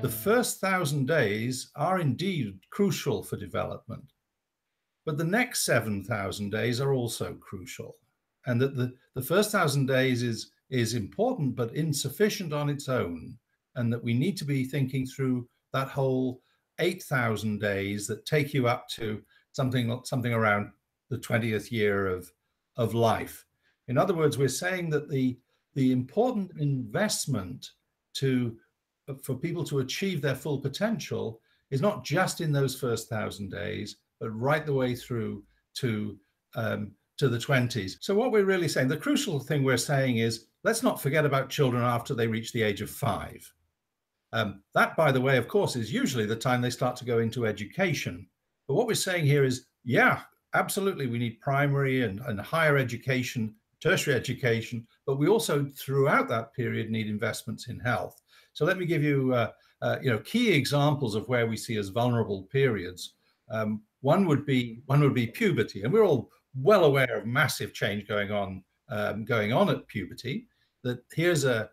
The first 1,000 days are indeed crucial for development, but the next 7,000 days are also crucial. And that the first 1,000 days is important, but insufficient on its own. And that we need to be thinking through that whole 8,000 days that take you up to something around the 20th year of life. In other words, we're saying that the important investment for people to achieve their full potential is not just in those first 1,000 days, but right the way through to the 20s. So what we're really saying, the crucial thing we're saying is, let's not forget about children after they reach the age of 5. That, by the way, of course, is usually the time they start to go into education. But what we're saying here is, yeah, absolutely, we need primary and higher education, tertiary education, but we also, throughout that period, need investments in health. So let me give you, key examples of where we see as vulnerable periods. One would be puberty, and we're all well aware of massive change going on at puberty. That here's a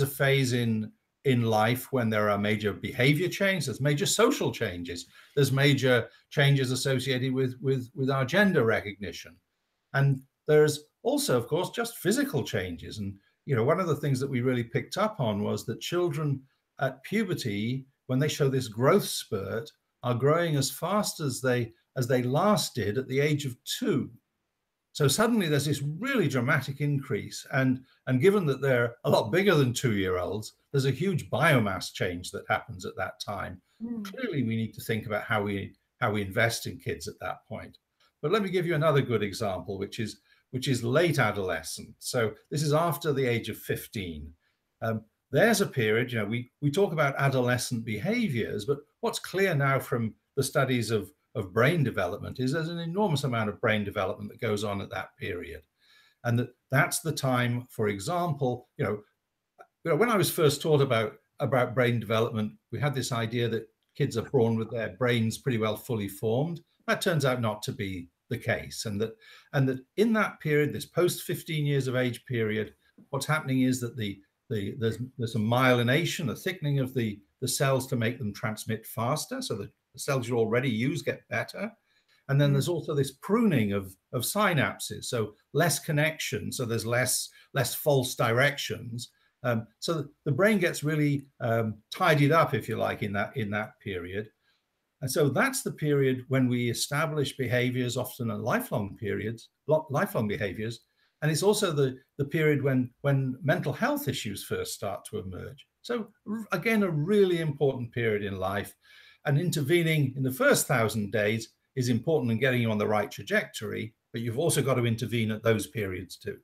phase in life when there are major behavior changes, there's major social changes, there's major changes associated with our gender recognition, and there's also, of course, just physical changes. And one of the things that we really picked up on was that children at puberty, when they show this growth spurt, are growing as fast as they last did at the age of 2. So suddenly there's this really dramatic increase. And given that they're a lot bigger than 2-year-olds, there's a huge biomass change that happens at that time. Clearly, we need to think about how we invest in kids at that point. But let me give you another good example, which is late adolescence. So this is after the age of 15. There's a period, we talk about adolescent behaviors, but what's clear now from the studies of brain development is there's an enormous amount of brain development that goes on at that period. And that's the time, for example, when I was first taught about brain development, we had this idea that kids are born with their brains pretty well fully formed. That turns out not to be the case. And that in that period, this post 15 years of age period, what's happening is that there's a myelination, a thickening of the cells to make them transmit faster. So the cells you already use get better. And then there's also this pruning of synapses, so less connection, so there's less false directions. So the brain gets really tidied up, if you like, in that period. And so that's the period when we establish behaviors, often a lifelong behaviors. And it's also the period when mental health issues first start to emerge. So again, a really important period in life. And intervening in the first 1,000 days is important in getting you on the right trajectory, but you've also got to intervene at those periods too.